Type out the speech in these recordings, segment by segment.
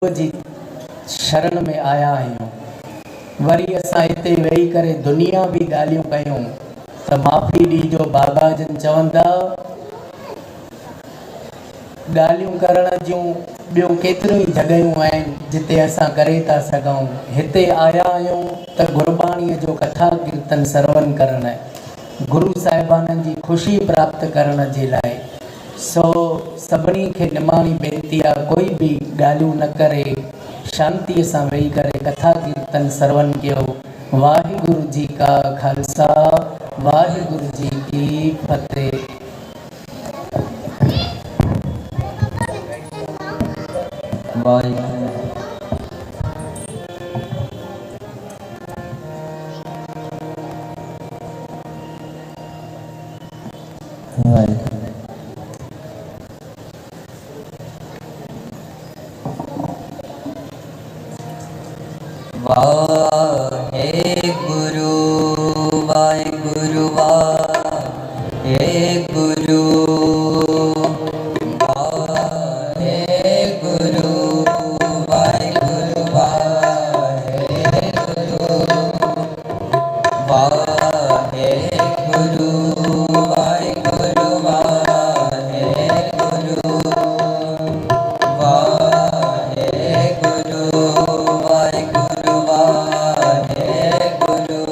गुरु जी शरण में आया आहियूं। वरी असां हिते वेही करे दुनिया भी ॻाल्हियूं कयूं त माफ़ी ॾिजो बाबा जन चवंदा ॻाल्हियूं करण जूं ॿियूं केतिरियूं ई जॻहियूं आहिनि जिते असां करे था सघूं। हिते आया आहियूं त गुरबाणीअ जो कथा कीर्तन सरवण करण, गुरु साहिबाननि जी ख़ुशी प्राप्त करण जे लाइ। सो सभिनी खे निमाणी बेनती आहे, कोई भी ॻाल्हियूं न करे शांतीअ सां वेही करे कथा कीर्तन सरवण कयो। वाहिगुरु जी का खालसा, वाहिगुरु जी की फतेह। वाहेगुरु वाहेगुरु वाहेगुरु वाहेगुरु वाहेगुरु वाहेगुरु वाहेगुरु वाहेगुरु वाहेगुरु वाहेगुरु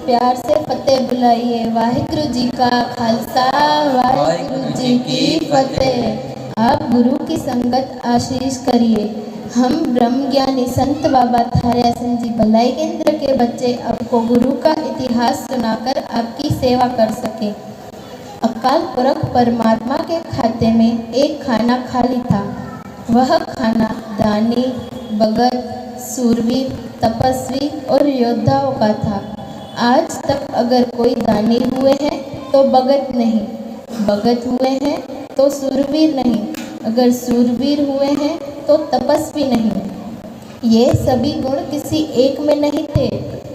प्यार से फतेह बुलाइए। वाहिगुरु जी का खालसा, वाहिगुरु जी की फतेह। आप गुरु की संगत आशीष करिए। हम ब्रह्म ज्ञानी संत बाबा थारिया सिंह जी भलाई केंद्र के बच्चे आपको गुरु का इतिहास सुनाकर आपकी सेवा कर सके। अकाल पुरख परमात्मा के खाते में एक खाना खाली था। वह खाना दानी, भगत, सूरवीर, तपस्वी और योद्धाओं का था। आज तक अगर कोई दानी हुए हैं तो भगत नहीं, भगत हुए हैं तो सूरवीर नहीं, अगर सूरवीर हुए हैं तो तपस्वी नहीं। ये सभी गुण किसी एक में नहीं थे,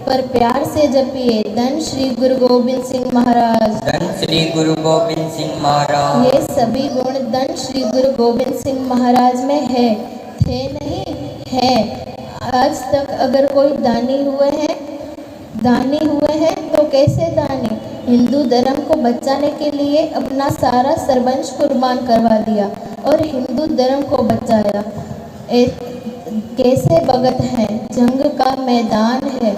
पर प्यार से जपिए धन श्री गुरु गोविंद सिंह महाराज, धन श्री गुरु गोविंद सिंह महाराज। ये सभी गुण धन श्री गुरु गोविंद सिंह महाराज में है, थे नहीं, है। आज तक अगर कोई दानी हुए हैं तो कैसे दानी? हिंदू धर्म को बचाने के लिए अपना सारा सर्वंश कुर्बान करवा दिया और हिंदू धर्म को बचाया। कैसे भगत हैं? जंग का मैदान है,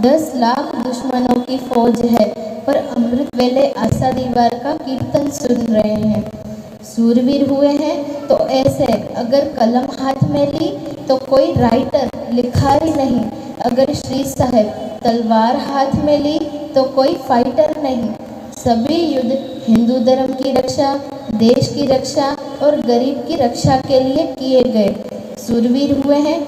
10 लाख दुश्मनों की फौज है, पर अमृत वेले आशा दीवार का कीर्तन सुन रहे हैं। सूरवीर हुए हैं तो ऐसे, अगर कलम हाथ में ली तो कोई राइटर लिखारी नहीं, अगर श्री साहब तलवार हाथ में ली तो कोई फाइटर नहीं। सभी युद्ध हिंदू धर्म की रक्षा, देश की रक्षा और गरीब की रक्षा के लिए किए गए। सूरवीर हुए हैं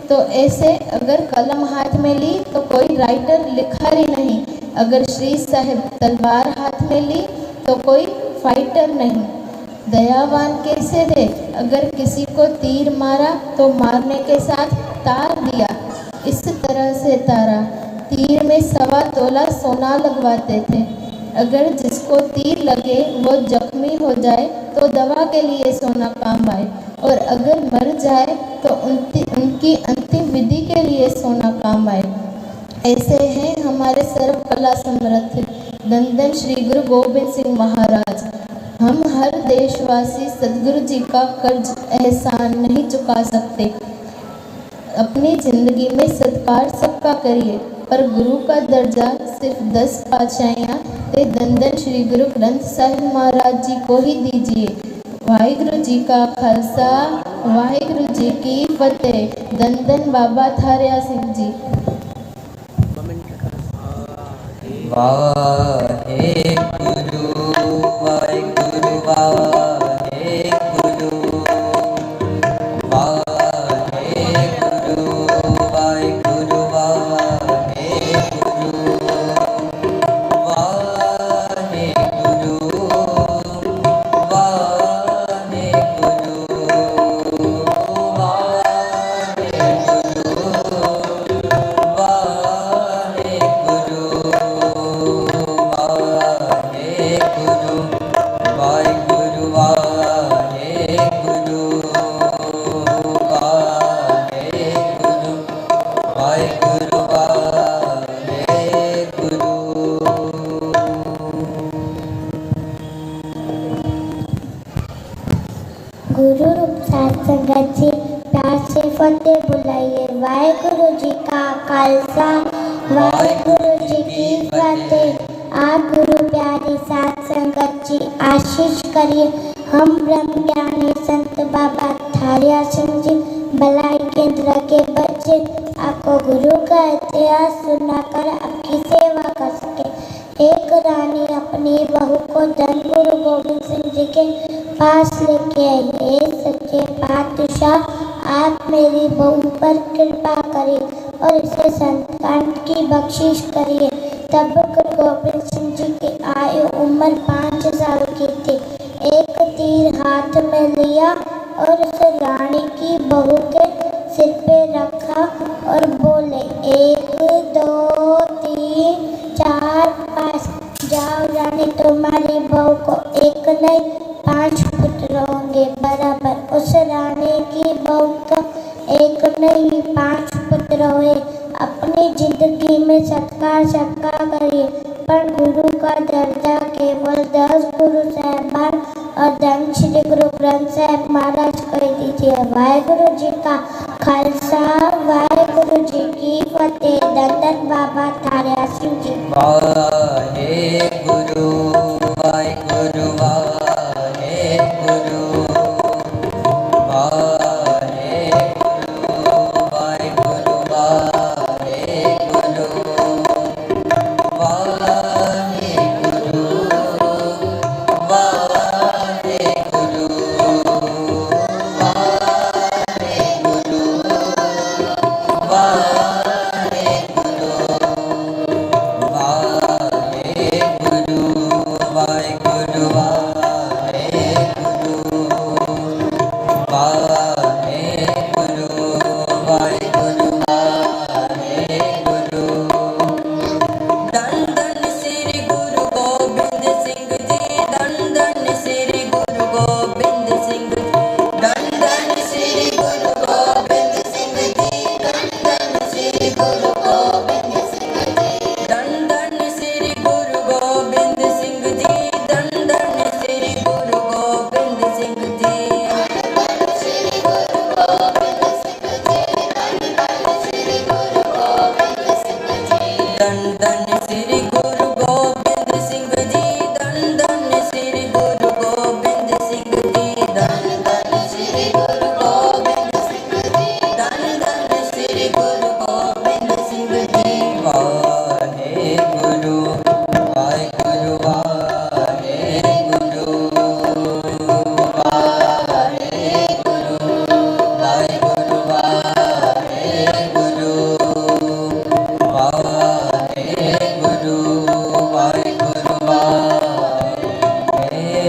तो ऐसे, अगर कलम हाथ में ली तो कोई राइटर लिखारी नहीं, अगर श्री साहब तलवार हाथ में ली तो कोई फाइटर नहीं। दयावान कैसे थे? अगर किसी को तीर मारा तो मारने के साथ तार दिया। इस तरह से तारा, तीर में 1.25 तोला सोना लगवाते थे। अगर जिसको तीर लगे वो जख्मी हो जाए तो दवा के लिए सोना काम आए, और अगर मर जाए तो उनकी अंतिम विधि के लिए सोना काम आए। ऐसे हैं हमारे सर्व कला समर्थ धन धन श्री गुरु गोविंद सिंह महाराज। हम हर देशवासी सदगुरु जी का कर्ज एहसान नहीं चुका सकते। अपनी जिंदगी में सत्कार सबका करिए, पर गुरु का दर्जा सिर्फ 10 पातशाहियाँ ते धन धन श्री गुरु ग्रंथ साहिब महाराज जी को ही दीजिए। वाहिगुरु जी का खालसा, वाहिगुरु जी की फतेह। धन धन बाबा थारिया सिंह जी। वाहेगुरु वाहेगुरु वाहेगुरु वाहेगुरु वाहेगुरु वाहेगुरु गुरु रूप साथ संगत जी प्यार से फतेह बुलाइए। वाहिगुरु जी का खालसा, वाहिगुरु जी की फतेह। आप गुरु प्यारे साथ संगत जी आशीष करिए। हम ब्रह्म ज्ञानी संत बाबा थारिया सिंह जी भलाई केंद्र के बच्चे आपको गुरु का इतिहास सुनाकर आपकी सेवा कर सके। एक रानी अपनी बहू को धन गुरु गोविंद सिंह जी के पास लेके आई। हे सच्चे पातशाह, आप मेरी बहू पर कृपा करिए और इसे संतान की बख्शिश करिए। तब गुरु गोविंद सिंह जी की आयु उम्र 5 साल की थी। एक तीर हाथ में लिया और उसे रानी की बहू के सिर पे रखा और बोले, 1 2 3 4 5। जाओ रानी, तुम्हारी बहू को 1 नहीं 5 पुत्र होंगे बराबर। उस रानी की बहू को 1 नहीं 5 पुत्र हुए। अपनी जिंदगी में सत्कार करिए, पर गुरु का दर्जा केवल 10 गुरु साहिबान और धन श्री गुरु ग्रंथ साहिब महाराज कह दीजिए। वाहिगुरु जी का खालसा, वाहिगुरु जी की फतेह। धन धन बाबा थारिया सिंह जी। वाहेगुरु वाहेगुरु वाहेगुरु वाहेगुरु वाहेगुरु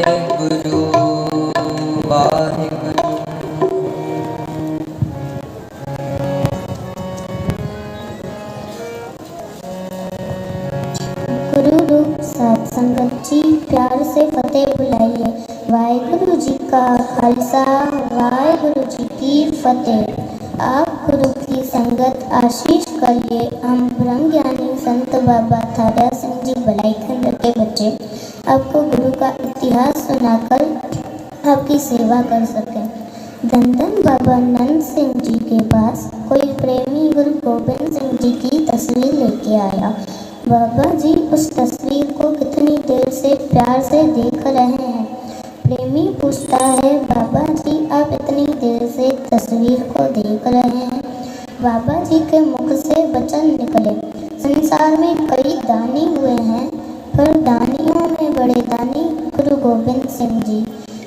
वाहेगुरु वाहेगुरु गुरु रूप साध संगत जी प्यार से फतेह बुलाइए। वाहेगुरु जी का खालसा वाहेगुरु जी की फतेह। आप गुरु की संगत आशीष करिए। हम ब्रह्म ज्ञानी संत बाबा थारिया सिंह जी बलाईखंड के बच्चे आपको गुरु का इतिहास सुनाकर आपकी सेवा कर सकें। धन धन बाबा नंद सिंह जी के पास कोई प्रेमी गुरु गोबिंद सिंह जी की तस्वीर लेके आया। बाबा जी उस तस्वीर को कितनी देर से प्यार से देख रहे हैं। प्रेमी पूछता है, बाबा जी आप इतनी देर से तस्वीर को देख रहे हैं। बाबा जी के मुख से वचन निकले, संसार में कई दानी हुए हैं पर दानियों में बड़े दानी गुरु गोबिंद सिंह जी।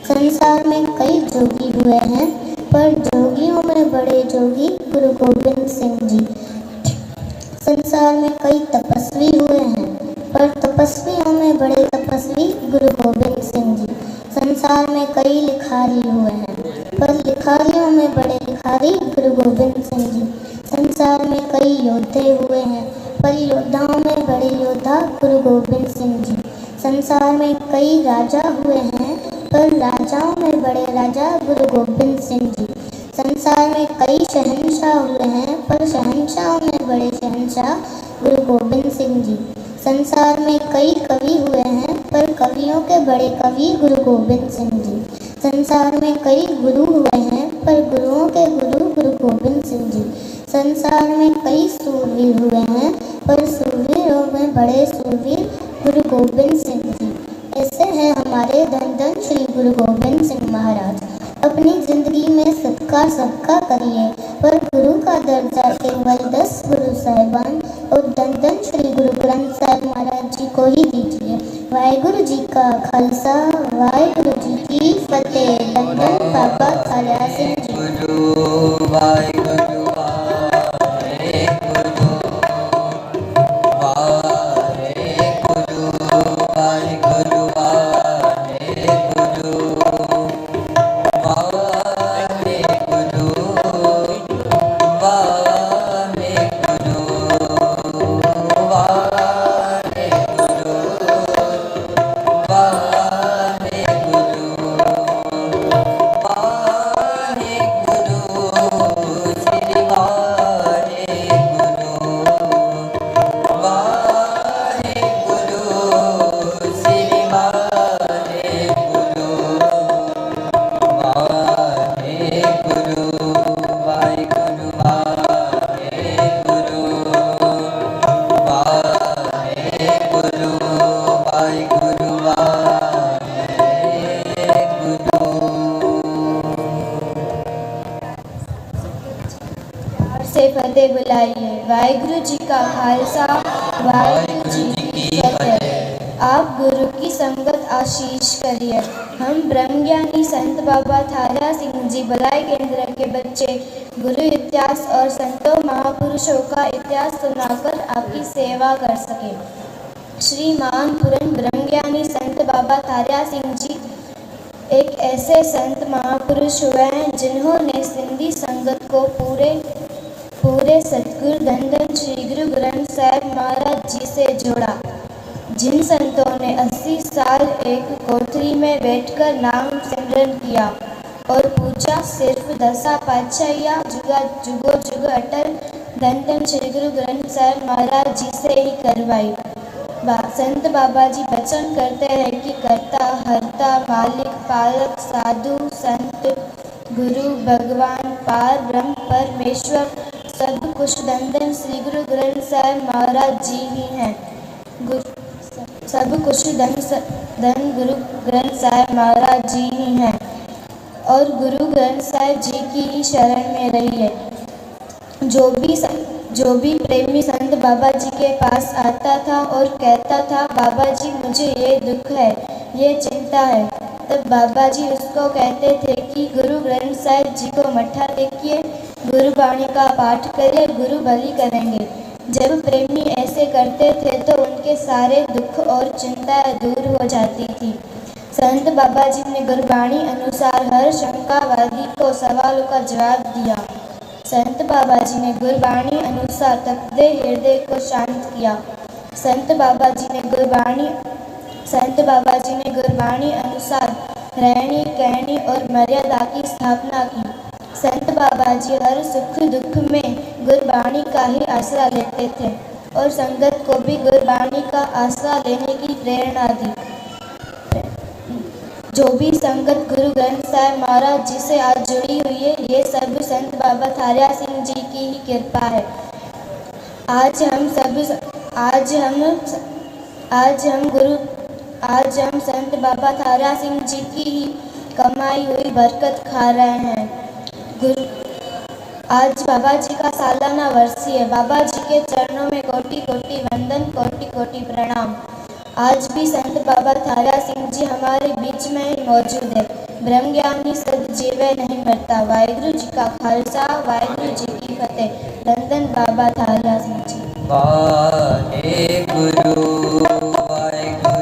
संसार में कई जोगी हुए हैं पर जोगियों में बड़े जोगी गुरु गोबिंद सिंह जी। संसार में कई तपस्वी हुए हैं पर तपस्वियों में बड़े तपस्वी गुरु गोबिंद सिंह जी। संसार में कई लिखारी हुए हैं पर लिखारियों में बड़े लिखारी गुरु गोबिंद सिंह जी। संसार में कई योद्धे हुए हैं पर योद्धाओं में बड़े योद्धा गुरु गोबिंद सिंह जी। संसार में कई राजा हुए हैं पर राजाओं में बड़े राजा गुरु गोबिंद सिंह जी। संसार में कई शहंशाह हुए हैं पर शहंशाहों में बड़े शहंशाह गुरु गोबिंद सिंह जी। संसार में कई कवि हुए हैं पर कवियों के बड़े कवि गुरु गोबिंद सिंह जी। संसार में कई गुरु हुए हैं पर गुरुओं के गुरु गुरु गोबिंद सिंह जी। संसार में कई सूरवीर हुए हैं पर सूरवीरों में बड़े सूरवीर गुरु गोबिंद सिंह जी। ऐसे हैं हमारे धन धन श्री गुरु गोबिंद सिंह महाराज। अपनी जिंदगी में सबका करिए पर गुरु का दर्जा केवल 10 गुरु साहिबान और धन धन श्री गुरु ग्रंथ साहिब महाराज जी को ही दीजिए। वाहेगुरु जी का खालसा वाहेगुरु जी की फतेह। धन धन बाबा थारिया सिंह जी। वाहेगुरु फतेह बुलाइए। वाहिगुरु जी का खालसा, वाहिगुरु जी की फतेह। आप गुरु की संगत आशीष करिए। हम ब्रह्मज्ञानी संत बाबा थारा सिंह जी भलाई केंद्र के बच्चे गुरु इतिहास और संतों महापुरुषों का इतिहास सुनाकर आपकी सेवा कर सके। श्रीमान पूर्ण ब्रह्मज्ञानी संत बाबा थारा सिंह जी एक ऐसे संत महापुरुष हुए हैं जिन्होंने सिंधी संगत को पूरे सतगुरु धन धन श्री गुरु ग्रंथ साहिब महाराज जी से जोड़ा। जिन संतों ने 80 साल एक कोठरी में बैठकर नाम सिमरन किया और पूजा सिर्फ दसा पातशाहियाँ जुगो जुगो अटल धन धन श्री गुरु ग्रंथ साहिब महाराज जी से ही करवाई। संत बाबा जी वचन करते हैं कि कर्ता हरता मालिक पालक साधु संत गुरु भगवान पार ब्रह्म परमेश्वर सब कुछ धन धन श्री गुरु ग्रंथ साहिब महाराज जी ही हैं। सब कुछ धन गुरु ग्रंथ साहिब महाराज जी ही हैं और गुरु ग्रंथ साहिब जी की ही शरण में रहिए। जो भी प्रेमी संत बाबा जी के पास आता था और कहता था बाबा जी मुझे ये दुख है, ये चिंता है, तब बाबा जी उसको कहते थे कि गुरु ग्रंथ साहिब जी को मत्था टेकिए, गुरुबाणी का पाठ करिए, गुरु भली करेंगे। जब प्रेमी ऐसे करते थे तो उनके सारे दुख और चिंताएं दूर हो जाती थी। संत बाबा जी ने गुरबाणी अनुसार हर शंकावादी को सवालों का जवाब दिया। संत बाबा जी ने गुरबाणी अनुसार तपदे हृदय को शांत किया। संत बाबा जी ने गुरबाणी अनुसार रहनी कहनी और मर्यादा की स्थापना की। संत बाबा जी हर सुख दुख में गुरबाणी का ही आसरा लेते थे और संगत को भी गुरबाणी का आसरा लेने की प्रेरणा दी। जो भी संगत गुरु ग्रंथ साहिब महाराज जी से आज जुड़ी हुई है, ये सब संत बाबा थारा सिंह जी की ही कृपा है। आज हम संत बाबा थारा सिंह जी की ही कमाई हुई बरकत खा रहे हैं। आज बाबा जी का सालाना वर्षी है। बाबा जी के चरणों में कोटि कोटि वंदन, कोटि कोटि प्रणाम। आज भी संत बाबा थारा सिंह जी हमारे बीच में ही मौजूद है। ब्रह्मज्ञानी सद जीवे नहीं मरता। वाहिगुरु जी का खालसा, वाहिगुरु जी की फतेह। धन धन बाबा थारा सिंह जी। वाहिगुरु वाहिगुरु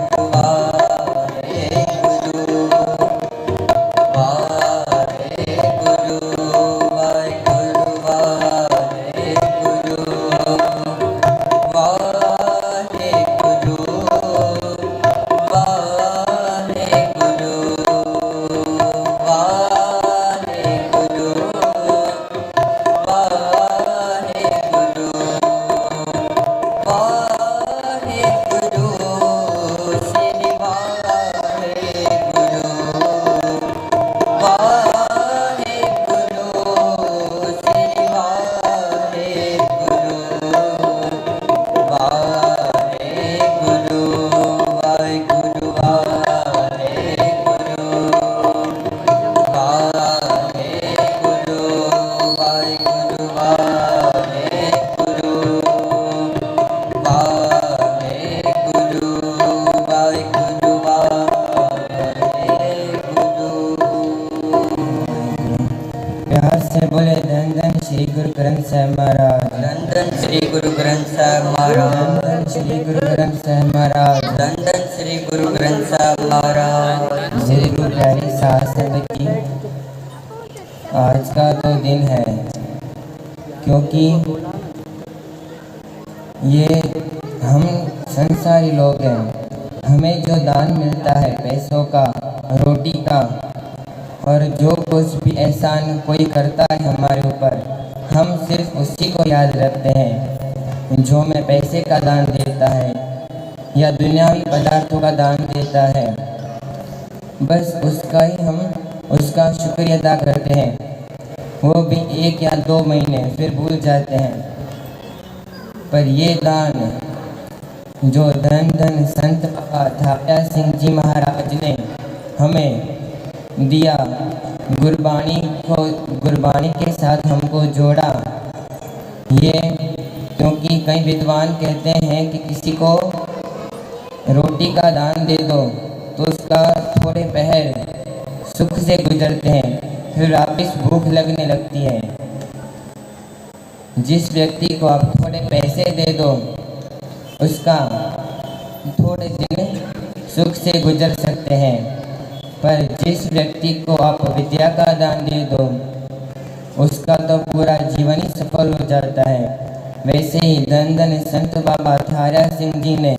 बोले धन धन श्री गुरु ग्रंथ साहिब महाराज। धन धन श्री गुरु ग्रंथ साहिब महाराज। धन श्री गुरु ग्रंथ साहिब महाराज। धन धन श्री गुरु ग्रंथ साहिब महाराज। श्री गुरु प्यारी साध संगत की, आज का तो दिन है क्योंकि ये हम संसारी लोग हैं। हमें जो दान मिलता है पैसों का, रोटी का, और जो कुछ भी एहसान कोई करता है हमारे ऊपर, हम सिर्फ उसी को याद रखते हैं। जो हमें पैसे का दान देता है या दुनियावी पदार्थों का दान देता है, बस उसका शुक्रिया अदा करते हैं। वो भी 1 या 2 महीने, फिर भूल जाते हैं। पर ये दान जो धन धन संत बाबा थारा सिंह जी महाराज ने हमें दिया, गुरबाणी के साथ हमको जोड़ा, ये क्योंकि कई विद्वान कहते हैं कि किसी को रोटी का दान दे दो तो उसका थोड़े पहर सुख से गुजरते हैं, फिर वापस भूख लगने लगती है। जिस व्यक्ति को आप थोड़े पैसे दे दो उसका थोड़े दिन सुख से गुजर सकते हैं, पर जिस व्यक्ति को आप विद्या का दान दे दो उसका तो पूरा जीवन ही सफल हो जाता है। वैसे ही धन धन संत बाबा थारा सिंह जी ने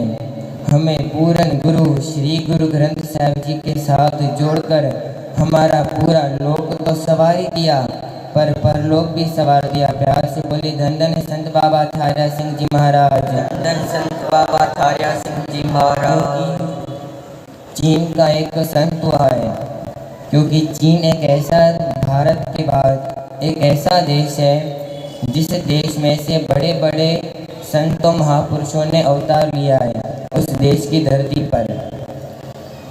हमें पूर्ण गुरु श्री गुरु ग्रंथ साहिब जी के साथ जोड़कर हमारा पूरा लोक तो सवार ही दिया, पर परलोक भी सवार दिया। प्यार से बोली धन धन संत बाबा थारा सिंह जी महाराज। धन संत बाबा थारा सिंह जी महाराज। चीन का एक संत हुआ है, क्योंकि चीन एक ऐसा भारत के बाद एक ऐसा देश है जिस देश में से बड़े बड़े संतों महापुरुषों ने अवतार लिया है उस देश की धरती पर।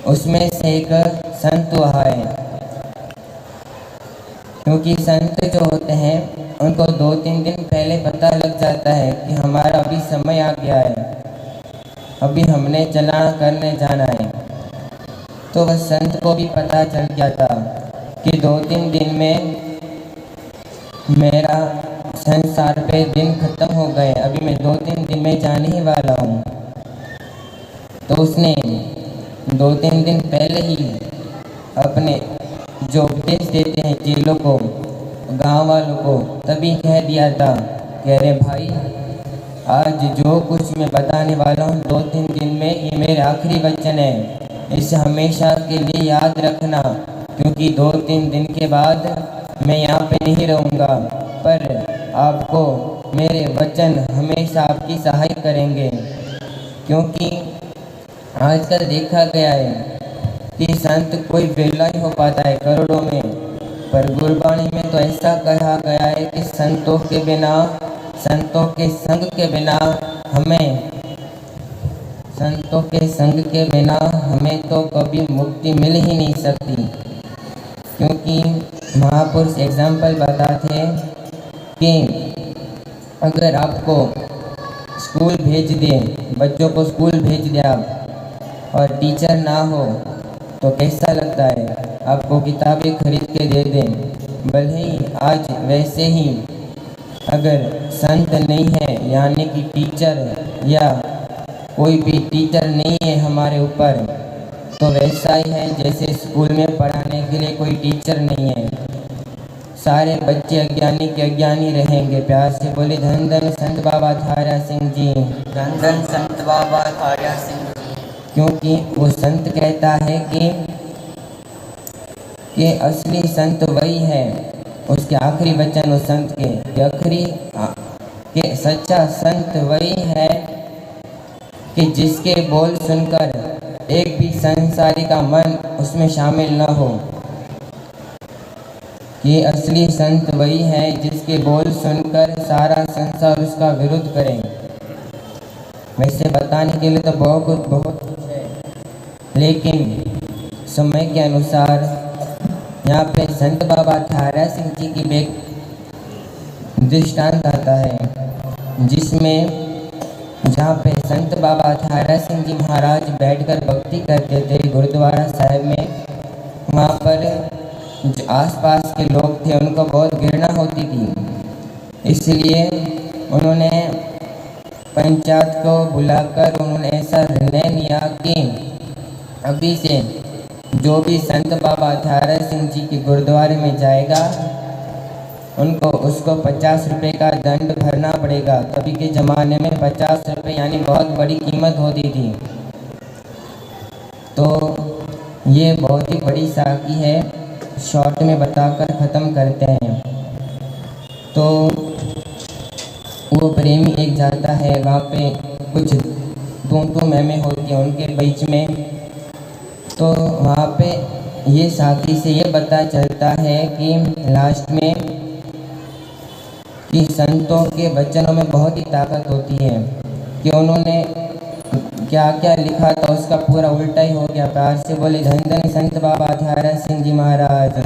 उसमें से एक संत हुआ है, क्योंकि संत जो होते हैं उनको 2-3 दिन पहले पता लग जाता है कि हमारा अभी समय आ गया है, अभी हमने चलाना करने जाना है। तो वह संत को भी पता चल गया था कि 2-3 दिन में मेरा संसार पे दिन खत्म हो गए, अभी मैं 2-3 दिन में जाने ही वाला हूँ। तो उसने 2-3 दिन पहले ही अपने जो उपदेश देते हैं चेलों को, गांव वालों को, तभी कह दिया था कि अरे भाई, आज जो कुछ मैं बताने वाला हूँ 2-3 दिन में ये मेरे आखिरी वचन है, इसे हमेशा के लिए याद रखना, क्योंकि 2-3 दिन के बाद मैं यहाँ पे नहीं रहूँगा, पर आपको मेरे वचन हमेशा आपकी सहायता करेंगे। क्योंकि आजकल देखा गया है कि संत कोई वेला ही हो पाता है करोड़ों में, पर गुरबाणी में तो ऐसा कहा गया है कि संतों के बिना, संतों के संग के बिना हमें, संतों के संग के बिना हमें तो कभी मुक्ति मिल ही नहीं सकती। क्योंकि महापुरुष एग्जाम्पल बताते हैं कि अगर आपको स्कूल भेज दें, बच्चों को स्कूल भेज दें आप, और टीचर ना हो तो कैसा लगता है? आपको किताबें खरीद के दे दें, भले ही आज वैसे ही अगर संत नहीं है, यानी कि टीचर या कोई भी टीचर नहीं है हमारे ऊपर, तो वैसा ही है जैसे स्कूल में पढ़ाने के लिए कोई टीचर नहीं है, सारे बच्चे अज्ञानी के अज्ञानी रहेंगे। प्यार से बोले धन धन संत बाबा थारा सिंह जी। धन धन संत बाबा थारा सिंह जी। क्योंकि वो संत कहता है कि असली संत वही है, उसके आखिरी वचन उस संत के आखिरी के सच्चा संत वही है कि जिसके बोल सुनकर एक भी संसारी का मन उसमें शामिल न हो। ये असली संत वही है जिसके बोल सुनकर सारा संसार उसका विरोध करे। वैसे बताने के लिए तो बहुत कुछ है, लेकिन समय के अनुसार यहाँ पे संत बाबा थारा सिंह जी की एक दृष्टांत आता है, जिसमें जहाँ पे संत बाबा थारा सिंह जी महाराज बैठकर भक्ति करते थे गुरुद्वारा साहिब में, वहाँ पर जो आसपास के लोग थे उनको बहुत घृणा होती थी। इसलिए उन्होंने पंचायत को बुलाकर उन्होंने ऐसा निर्णय लिया कि अभी से जो भी संत बाबा थारा सिंह जी के गुरुद्वारे में जाएगा उसको 50 रुपये का दंड भरना पड़ेगा। तभी के ज़माने में 50 रुपये यानी बहुत बड़ी कीमत होती थी। तो ये बहुत ही बड़ी साखी है, शॉर्ट में बताकर ख़त्म करते हैं। तो वो प्रेमी एक जाता है, वहाँ पे कुछ तू मैमें होती है उनके बीच में। तो वहाँ पे ये साथी से ये पता चलता है कि लास्ट में कि संतों के वचनों में बहुत ही ताकत होती है, कि उन्होंने क्या क्या लिखा था उसका पूरा उल्टा ही हो गया। प्यार से बोले धन धन संत बाबा थारा सिंह जी महाराज।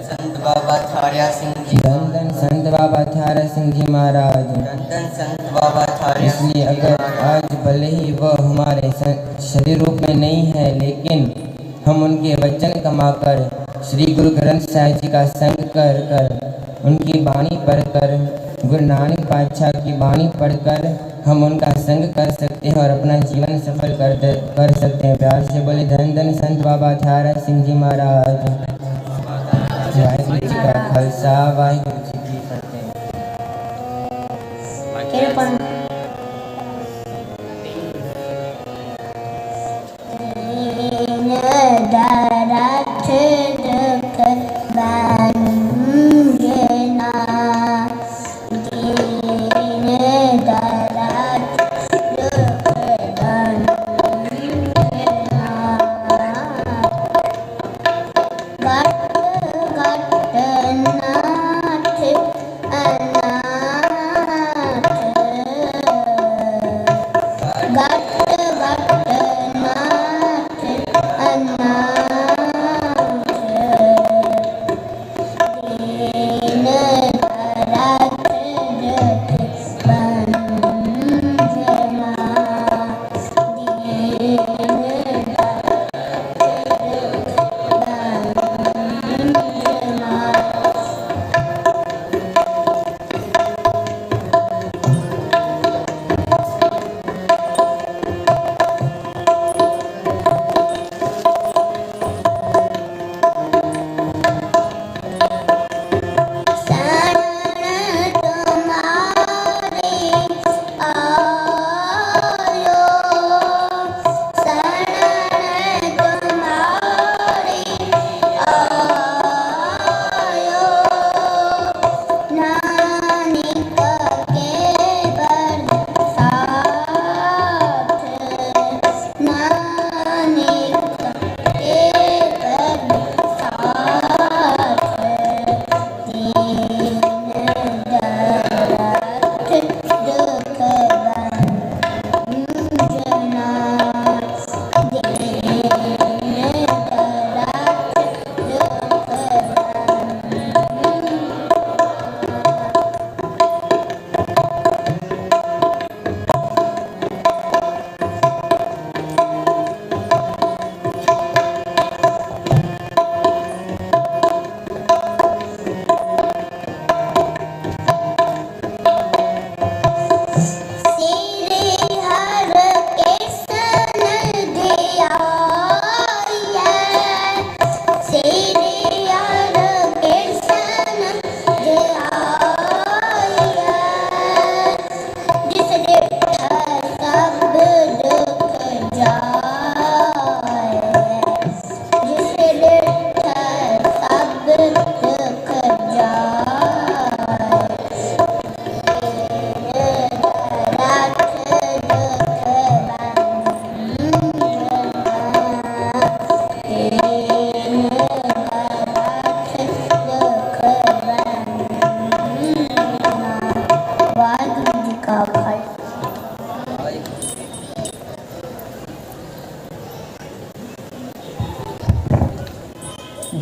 संत बाबा थारा सिंह जी। धन धन संत बाबा थारा सिंह जी महाराज। धन संत बाबा थारे इसलिए अगर आज भले ही वह हमारे शरीर रूप में नहीं है, लेकिन हम उनके वचन कमाकर श्री गुरु ग्रंथ साहिब जी का संग कर कर उनकी वाणी पढ़कर, गुरु नानक पातशाह की वाणी पढ़कर हम उनका संग कर सकते हैं और अपना जीवन सफल कर सकते हैं। प्यार से बोले धन धन संत बाबा थारा सिंह जी महाराज। वाहिगुरु जी का खालसा, वाहिगुरु जी की फतेह।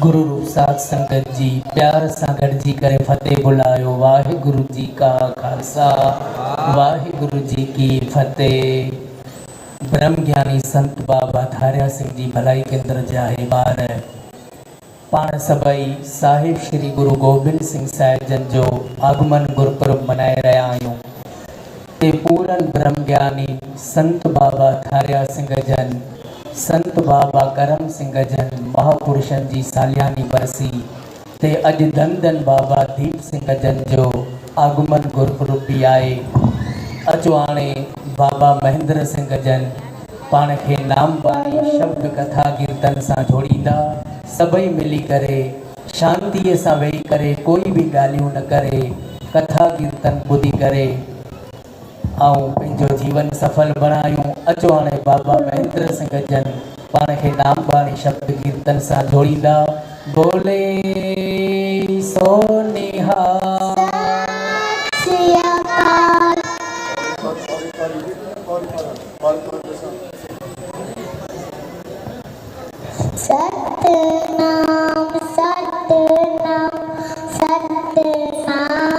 गुरु रूप साध संगत जी प्यार सां गॾिजी करे फतेह बुलायो। वाहिगुरु जी का खालसा, वाहिगुरु जी की फतेह। ब्रह्म ज्ञानी संत बाबा थारिया सिंह जी भलाई केंद्र जा हे ॿार पाण सभई साहिब श्री गुरु गोबिंद सिंह साहिब जन जो आगमन गुरपुरब मनाए रहिया आहियूं। ते पूरन ब्रह्म ज्ञानी संत बाबा थारिया सिंह जन, संत बाबा करम सिंह जन महापुरुषन जी सालियानी बरसी ते अज धन धन बाबा दीप सिंह जन जो आगमन गुरपुरब भी आए। अचो हाणे बाबा महेंद्र सिंह जन पाण खे नाम बाणी शब्द कथा कीर्तन सां जोड़ींदा। सभई मिली करे शांतीअ सां वेही करे कोई भी ॻाल्हियूं न करे कथा कीर्तन ॿुधी करे आऊं पंहिंजो जीवन सफल बणायूं। अचो हाणे बाबा महेंद्र सिंह जन पाण खे नाम बाणी शब्द कीर्तन सां जोड़ींदा। बोले सो निहाल। सतनाम सतनाम सतनाम।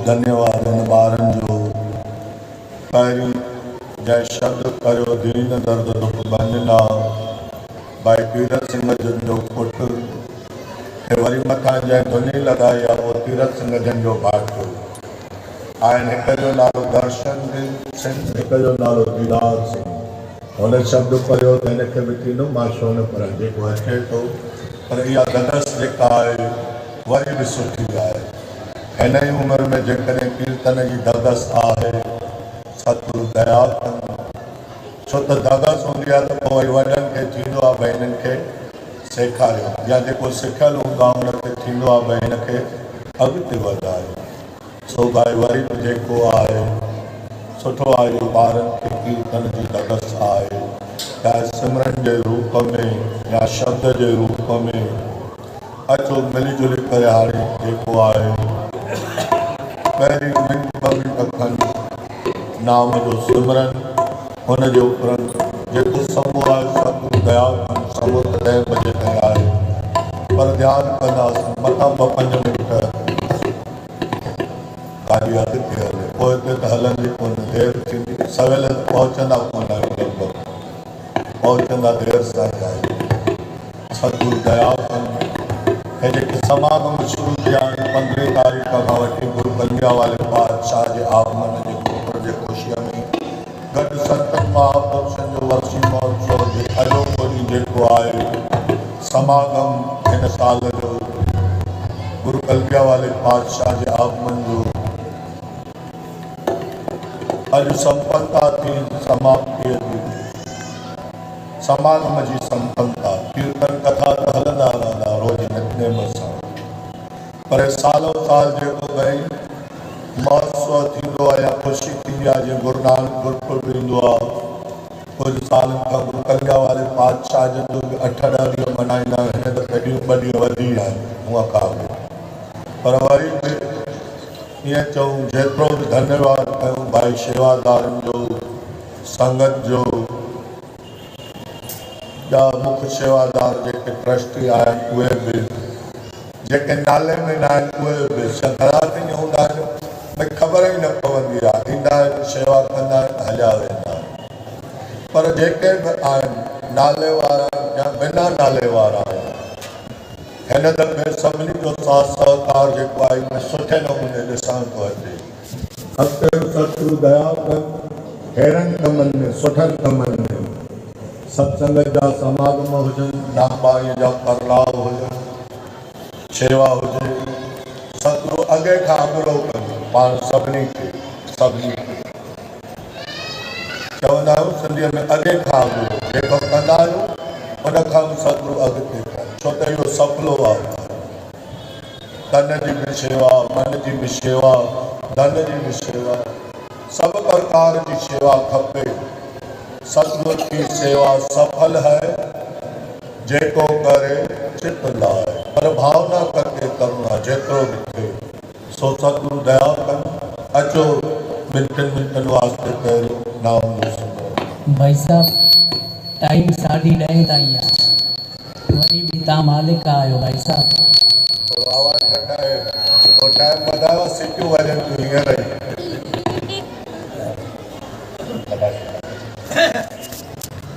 धन्यवाद इन ॿारनि जो। पहिरीं जंहिं शब्द कयो दीन दर्द दुख बंजना भाई तीरथ सिंह जन जो पुटु ऐं वरी मथां जंहिं धुनी लॻाई आहे उहो तीरथ सिंह जन जो भाटियो आहिनि। हिक जो नालो दर्शन सिंह, हिक जो नालो दीदार सिंह। हुन शब्द पढ़ियो त हिनखे बि थींदो मां छो न पर जेको अचे थो, पर इहा ददस जेका आहे वरी बि सुठी आहे। हिन ई उमिरि में जेकॾहिं कीर्तन जी ददस आहे सतगुरु दया कनि, छो त ददस हूंदी आहे त पोइ वरी वॾनि खे थींदो आहे भई हिननि खे सेखारियो, या जेको सिखियलु हूंदो आहे हुनखे थींदो आहे भई हिनखे अॻिते वधायो। सो भाई वरी बि जेको आहे सुठो आहे, ॿारनि खे कीर्तन जी ददस आहे, चाहे सिमरन जे रूप में या शब्द जे रूप में। अचो मिली जुली करे हाणे जेको आहे पहिरीं मिंट ॿ मिंट खनि नाम जो सिमरन, हुनजे उपरंत जेको सभु आहे सभु दया सभु 10 बजे ताईं आहे, पर ध्यानु कंदासीं मथां 2-5 मिंट गाॾी अॻिते हले, पोइ हिते त हलंदी कोन, देरि थींदी, सवेल पहुचंदा कोन आहियूं, लॻभॻि पहुचंदा देरि सां ई आहियूं। सतगुरु दया कनि। ऐं जेके समागम शुरू थिया आहिनि 15 तारीख़ खां वठी गुरु कन्या वाले बादशाह जे आगमन जे पुट जे ख़ुशीअ में गॾु संतनि महापुरुषनि जो वर्सी महोत्सव जे अॼोको ॾींहुं जेको आहे समागम हिन साल जो गुरु कन्या वाले बादशाह जे आगमन जो अॼु संपन्नता थी, समाप्तिअ जी समागम जी संपन्नता। कीर्तन कथा त हलंदा रहंदा रोज़ नितनेम सां, पर सालो साल जेको भई महोत्सव थींदो आहे या ख़ुशी थींदी आहे, जीअं गुरु नानक गुरुपुरब ईंदो आहे, कुझु सालनि खां गुरु कन्या वाले बादशाह जन जो बि 8-10 ॾींहं मल्हाईंदा आहियूं। हिन दफ़े 2 ॾींहं वधी आहिनि हूअं खां बि, पर वरी बि ईअं चऊं जेतिरो बि धन्यवाद कयूं भाई शेवादारनि जो, संगत जो, या मुख्य सेवादार जेके ट्रस्टी आहिनि उहे बि, जेके नाले में न आहिनि उहे बि, घणा ॾींहं हूंदा आहिनि भई ख़बर ई न पवंदी आहे, ईंदा आहिनि शेवा कंदा आहिनि हलिया वेंदा आहिनि। पर जेके बि आहिनि नाले वारा या बिना नाले वारा आहिनि, हिन दफ़े सभिनी जो साथ सहकार जेको आहे उन सुठे नमूने ॾिसण थो अचे। हफ़्ते सतगुरु दया कनि, अहिड़नि कमनि में सुठनि कमनि में सत्संग जा समागम हुजनि, नामबाणीअ जा परलाव हुजनि, शेवा हुजे, सतगुरु अॻे खां अॻिलो कनि पाण सभिनी खे। चवंदा आहियूं सिंधीअ में अॻे खां अॻिलो जेको कंदा आहियूं उन खां बि सतगुरु अॻिते कनि, छो त इहो सफलो आहे। तन जी बि शेवा, मन जी बि शेवा, धन जी बि शेवा, सभु प्रकार जी शेवा खपे। सतगुरु की सेवा सफल है जेको करे चित लाए, पर भावना करके करुणा जेतिरो बि थिए। सो सतगुरु दया कनि। अचो 2 मिंटनि वास्ते पहिरियों नाम जो सिमरन। भाई साहब टाइम 10:30 ताईं आहे, वरी बि तव्हां मालिक आहियो भाई साहब। आवाज़ घटाए और टाइम वधायो, सीटियूं वञनि थियूं हींअर ई।